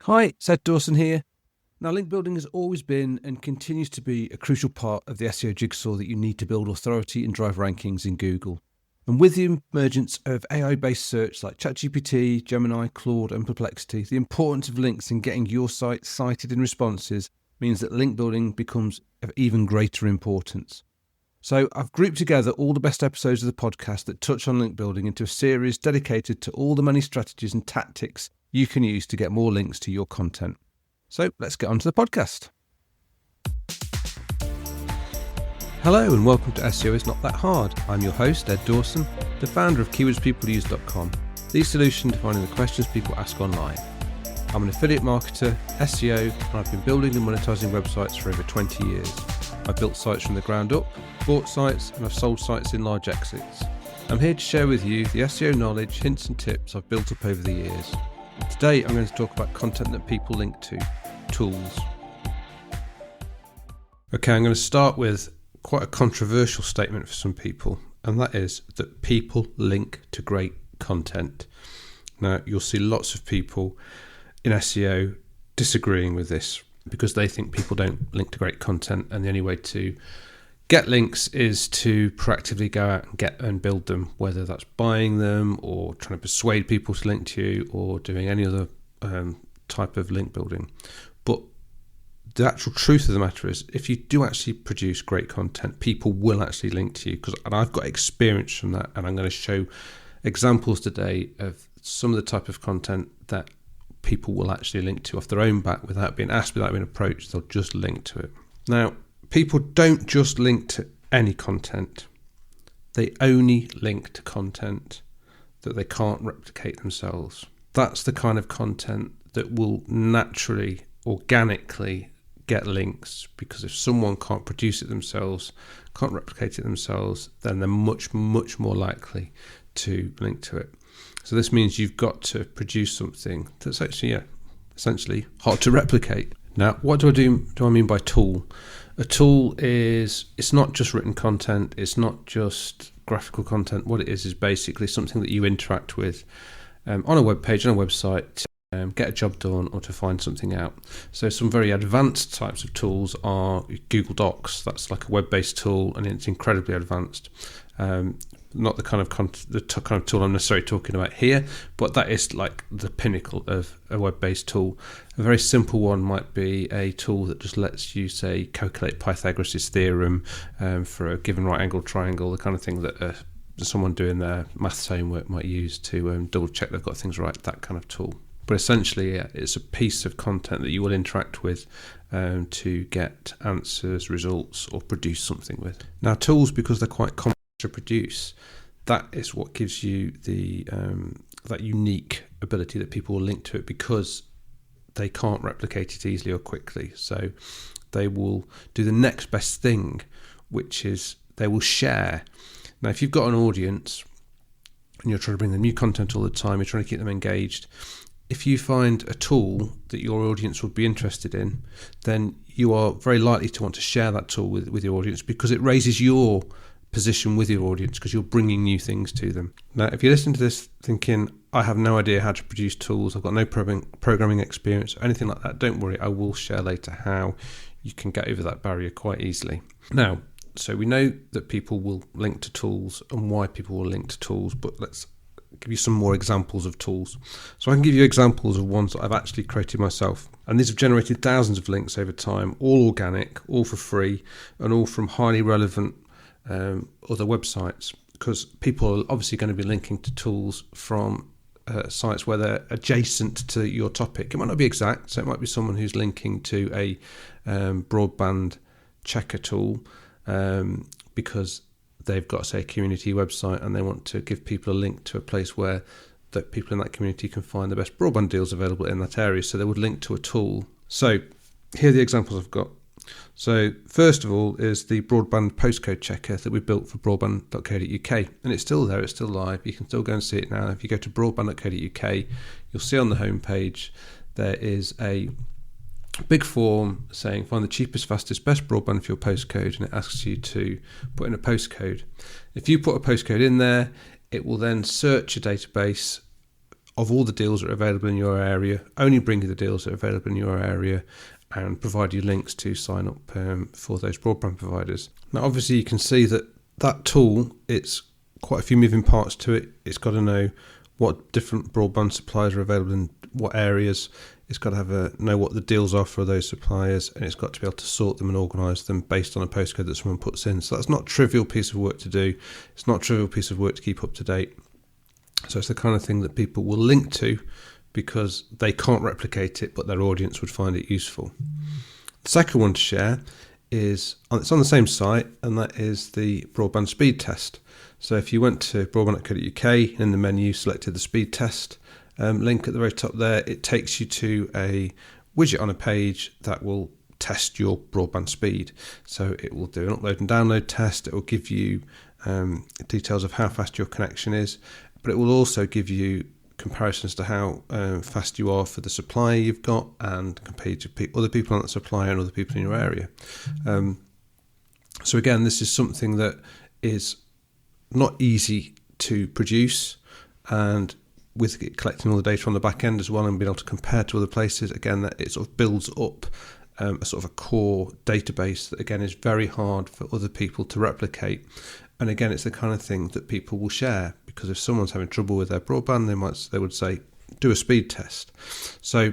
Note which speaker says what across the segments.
Speaker 1: Hi, it's Ed Dawson here. Now, link building has always been and continues to be a crucial part of the SEO jigsaw that you need to build authority and drive rankings in Google. And with the emergence of AI-based search like ChatGPT, Gemini, Claude and Perplexity, the importance of links in getting your site cited in responses means that link building becomes of even greater importance. So I've grouped together all the best episodes of the podcast that touch on link building into a series dedicated to all the many strategies and tactics you can use to get more links to your content. So let's get on to the podcast. Hello and welcome to SEO is Not That Hard. I'm your host, Ed Dawson, the founder of keywordspeopleuse.com, the solution to finding the questions people ask online. I'm an affiliate marketer, SEO, and I've been building and monetizing websites for over 20 years. I've built sites from the ground up, bought sites, and I've sold sites in large exits. I'm here to share with you the SEO knowledge, hints and tips I've built up over the years. Today I'm going to talk about content that people link to, tools. Okay, I'm going to start with quite a controversial statement for some people, and that is that people link to great content. Now, you'll see lots of people in SEO disagreeing with this because they think people don't link to great content, and the only way to get links is to proactively go out and get and build them, whether that's buying them or trying to persuade people to link to you or doing any other type of link building. But the actual truth of the matter is, if you do actually produce great content, people will actually link to you. And I've got experience from that, and I'm going to show examples today of some of the type of content that people will actually link to off their own back without being asked, without being approached. They'll just link to it. Now, people don't just link to any content. They only link to content that they can't replicate themselves. That's the kind of content that will naturally, organically get links, because if someone can't produce it themselves, can't replicate it themselves, then they're much, much more likely to link to it. So this means you've got to produce something that's actually, essentially hard to replicate. Now, what do I mean by tool? A tool it's not just written content, it's not just graphical content. What it is basically something that you interact with on a web page, on a website, to get a job done or to find something out. So some very advanced types of tools are Google Docs. That's like a web-based tool, and it's incredibly advanced. Not the kind of tool I'm necessarily talking about here, but that is like the pinnacle of a web-based tool. A very simple one might be a tool that just lets you, say, calculate Pythagoras' theorem for a given right-angled triangle, the kind of thing that someone doing their maths homework might use to double-check they've got things right, that kind of tool. But essentially, it's a piece of content that you will interact with to get answers, results, or produce something with. Now, tools, because they're quite complex to produce, that is what gives you the that unique ability that people will link to it, because they can't replicate it easily or quickly. So they will do the next best thing, which is they will share. Now, if you've got an audience and you're trying to bring them new content all the time, you're trying to keep them engaged, if you find a tool that your audience would be interested in, then you are very likely to want to share that tool with your audience, because it raises your position with your audience, because you're bringing new things to them. Now, if you listen to this thinking, I have no idea how to produce tools, I've got no programming experience or anything like that, don't worry, I will share later how you can get over that barrier quite easily. Now, so we know that people will link to tools and why people will link to tools, but let's give you some more examples of tools. So I can give you examples of ones that I've actually created myself, and these have generated thousands of links over time, all organic, all for free, and all from highly relevant other websites, because people are obviously going to be linking to tools from sites where they're adjacent to your topic. It might not be exact, so it might be someone who's linking to a broadband checker tool because they've got, say, a community website and they want to give people a link to a place where that people in that community can find the best broadband deals available in that area, so they would link to a tool. So here are the examples I've got. So first of all is the broadband postcode checker that we built for broadband.co.uk, and it's still there, it's still live, you can still go and see it now. If you go to broadband.co.uk, you'll see on the homepage there is a big form saying find the cheapest, fastest, best broadband for your postcode, and it asks you to put in a postcode. If you put a postcode in there, it will then search a database of all the deals that are available in your area, only bring you the deals that are available in your area, and provide you links to sign up for those broadband providers. Now, obviously, you can see that tool, it's quite a few moving parts to it. It's got to know what different broadband suppliers are available in what areas. It's got to know what the deals are for those suppliers, and it's got to be able to sort them and organise them based on a postcode that someone puts in. So that's not a trivial piece of work to do. It's not a trivial piece of work to keep up to date. So it's the kind of thing that people will link to because they can't replicate it, but their audience would find it useful. The second one to share is, it's on the same site, and that is the broadband speed test. So if you went to broadband.co.uk and in the menu selected the speed test link at the very top there, it takes you to a widget on a page that will test your broadband speed. So it will do an upload and download test. It will give you details of how fast your connection is, but it will also give you comparisons to how fast you are for the supplier you've got, and compared to other people on that supplier and other people in your area. So again, this is something that is not easy to produce, and with it collecting all the data on the back end as well and being able to compare to other places, again, that it sort of builds up a sort of a core database that again is very hard for other people to replicate. And again, it's the kind of thing that people will share, because if someone's having trouble with their broadband, they would say, do a speed test. So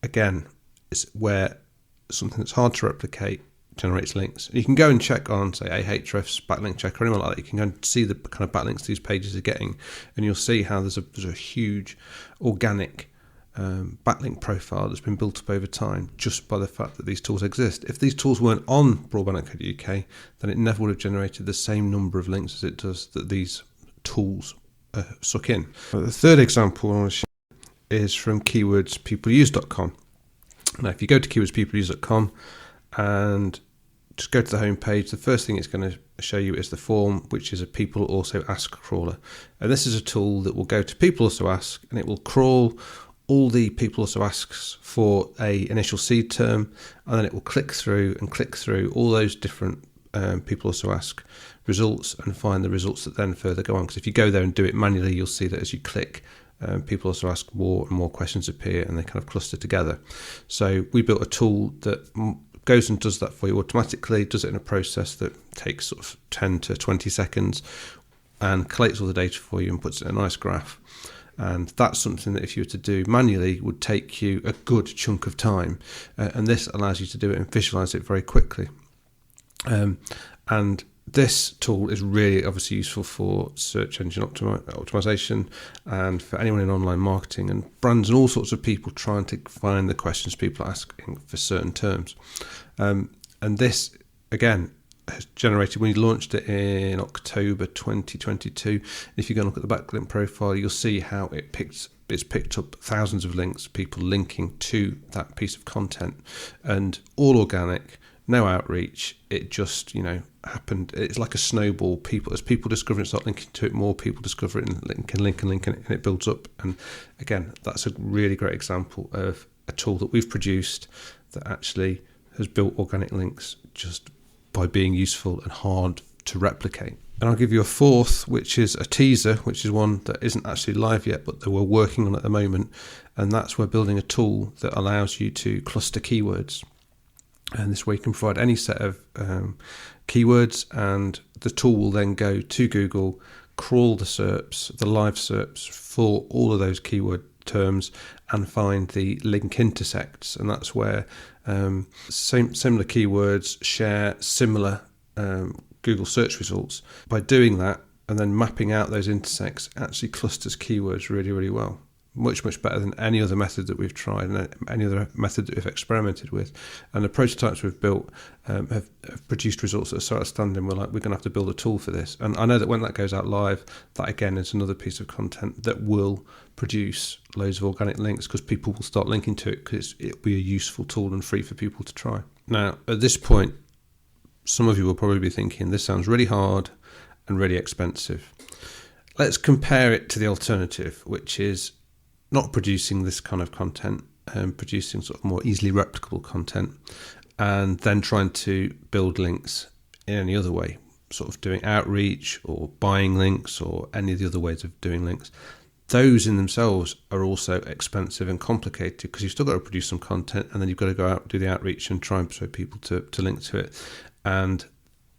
Speaker 1: again, it's where something that's hard to replicate generates links. You can go and check on, say, Ahrefs, backlink checker, or anyone like that. You can go and see the kind of backlinks these pages are getting, and you'll see how there's a huge organic backlink profile that's been built up over time just by the fact that these tools exist. If these tools weren't on broadband.co.uk, then it never would have generated the same number of links as it does that these tools suck in. The third example I want to share is from keywordspeopleuse.com. Now, if you go to keywordspeopleuse.com and just go to the home page, the first thing it's going to show you is the form, which is a People Also Ask crawler. And this is a tool that will go to People Also Ask, and it will crawl all the People Also Asks for a initial seed term, and then it will click through all those different People Also Ask results and find the results that then further go on. Because if you go there and do it manually, you'll see that as you click, People Also Ask, more and more questions appear, and they kind of cluster together. So we built a tool that goes and does that for you automatically, does it in a process that takes sort of 10 to 20 seconds, and collates all the data for you and puts it in a nice graph. And that's something that if you were to do manually would take you a good chunk of time, and this allows you to do it and visualize it very quickly. And this tool is really obviously useful for search engine optimization and for anyone in online marketing and brands and all sorts of people trying to find the questions people are asking for certain terms. And this, again, has generated, when you launched it in October 2022, if you go and look at the backlink profile, you'll see how it's picked up thousands of links, people linking to that piece of content, and all organic, no outreach. It just, happened. It's like a snowball. As people discover it, start linking to it, more people discover it and link, and it builds up. And again, that's a really great example of a tool that we've produced that actually has built organic links just by being useful and hard to replicate. And I'll give you a fourth, which is a teaser, which is one that isn't actually live yet, but that we're working on at the moment. And that's we're building a tool that allows you to cluster keywords. And this way you can provide any set of keywords, and the tool will then go to Google, crawl the SERPs, the live SERPs for all of those keyword terms, and find the link intersects. And that's where similar keywords share similar Google search results. By doing that and then mapping out those intersects, actually clusters keywords really, really well. Much better than any other method that we've tried and any other method that we've experimented with. And the prototypes we've built have produced results that are so outstanding. We're going to have to build a tool for this. And I know that when that goes out live, that again is another piece of content that will produce loads of organic links, because people will start linking to it, because it'll be a useful tool and free for people to try. Now, at this point, some of you will probably be thinking, this sounds really hard and really expensive. Let's compare it to the alternative, which is not producing this kind of content and producing sort of more easily replicable content, and then trying to build links in any other way, sort of doing outreach or buying links or any of the other ways of doing links. those in themselves are also expensive and complicated because you've still got to produce some content, and then you've got to go out, do the outreach and try and persuade people to link to it. And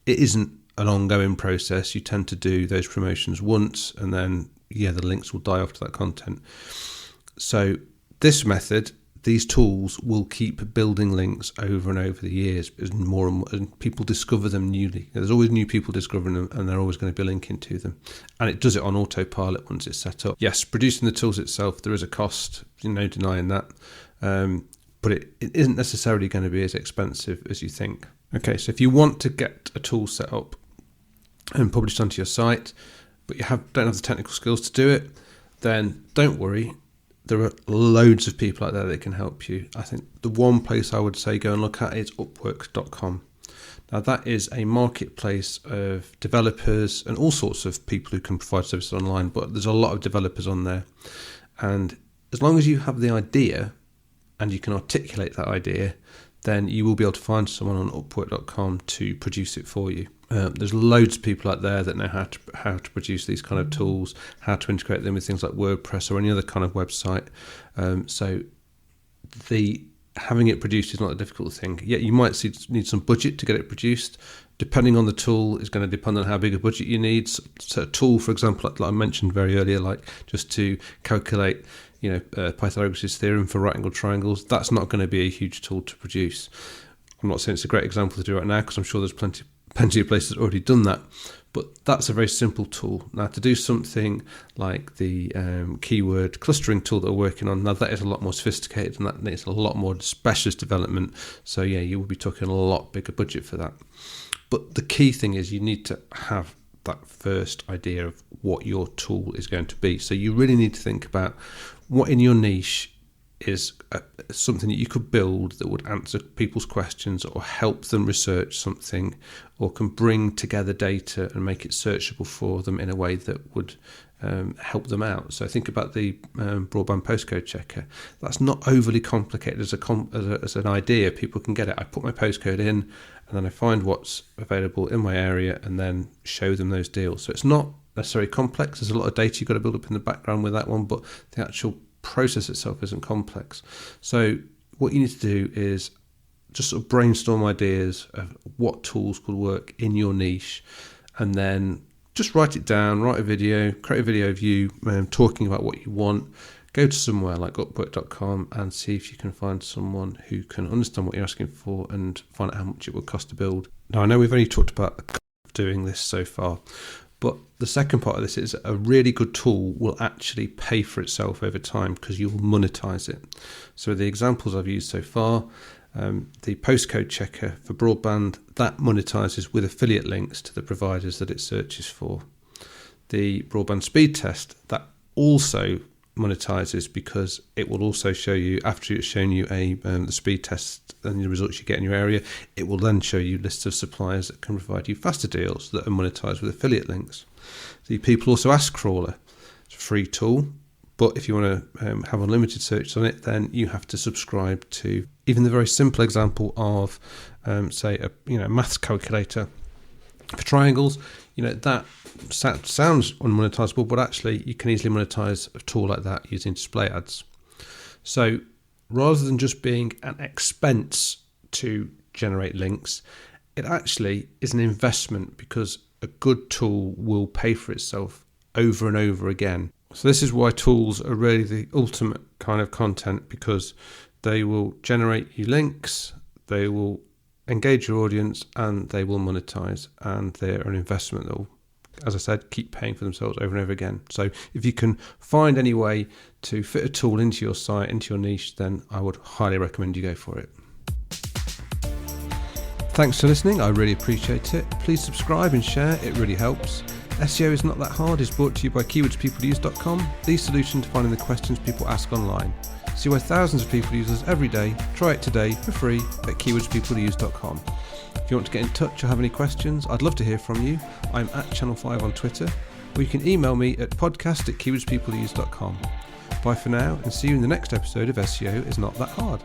Speaker 1: it isn't an ongoing process. You tend to do those promotions once, and then the links will die off to that content. So this method, these tools will keep building links over and over the years as more and more and people discover them newly. There's always new people discovering them, and they're always going to be linking to them. And it does it on autopilot once it's set up. Yes, producing the tools itself, there is a cost, no denying that. But it isn't necessarily going to be as expensive as you think. Okay, so if you want to get a tool set up and published onto your site, but you don't have the technical skills to do it, then don't worry. There are loads of people out there that can help you. I think the one place I would say go and look at is Werq.com. Now that is a marketplace of developers and all sorts of people who can provide services online, but there's a lot of developers on there. And as long as you have the idea and you can articulate that idea, then you will be able to find someone on Werq.com to produce it for you. There's loads of people out there that know how to produce these kind of tools, how to integrate them with things like WordPress or any other kind of website. So having it produced is not a difficult thing. Yet you might need some budget to get it produced. Depending on the tool is going to depend on how big a budget you need. So a tool, for example, like I mentioned very earlier, like just to calculate Pythagoras' theorem for right angled triangles, that's not going to be a huge tool to produce. I'm not saying it's a great example to do right now because I'm sure there's plenty of places that already done that, but that's a very simple tool. Now to do something like the keyword clustering tool that we're working on, now that is a lot more sophisticated and that needs a lot more specialist development, so you will be talking a lot bigger budget for that. But the key thing is you need to have that first idea of what your tool is going to be. So you really need to think about what in your niche is something that you could build that would answer people's questions or help them research something, or can bring together data and make it searchable for them in a way that would help them out. So think about the broadband postcode checker. That's not overly complicated as an idea. People can get it. I put my postcode in and then I find what's available in my area and then show them those deals. So it's not necessarily complex. There's a lot of data you've got to build up in the background with that one, but the actual process itself isn't complex. So what you need to do is just sort of brainstorm ideas of what tools could work in your niche, and then just write it down, write a video, create a video of you talking about what you want. Go to somewhere like Werq.com and see if you can find someone who can understand what you're asking for and find out how much it would cost to build. Now I know we've only talked about the cost of doing this so far, but the second part of this is a really good tool will actually pay for itself over time because you'll monetize it. So the examples I've used so far, the postcode checker for broadband, that monetizes with affiliate links to the providers that it searches for. The broadband speed test, that also monetizes because it will also show you, after it's shown you the speed test and the results you get in your area, it will then show you lists of suppliers that can provide you faster deals that are monetized with affiliate links. The People Also Ask crawler, it's a free tool, but if you want to have unlimited search on it, then you have to subscribe to even the very simple example of say a maths calculator for triangles. That sounds unmonetizable, but actually you can easily monetize a tool like that using display ads. So rather than just being an expense to generate links, it actually is an investment because a good tool will pay for itself over and over again. So this is why tools are really the ultimate kind of content, because they will generate you links, they will engage your audience, and they will monetize, and they're an investment that will, as I said, keep paying for themselves over and over again. So if you can find any way to fit a tool into your site, into your niche, then I would highly recommend you go for it. Thanks for listening, I really appreciate it. Please subscribe and share, it really helps. SEO is Not That Hard is brought to you by keywordspeopleuse.com, the solution to finding the questions people ask online. See why thousands of people use us every day. Try it today for free at keywordspeopleuse.com. If you want to get in touch or have any questions, I'd love to hear from you. I'm at Channel 5 on Twitter, or you can email me at podcast@keywordspeopleuse.com. Bye for now, and see you in the next episode of SEO is Not That Hard.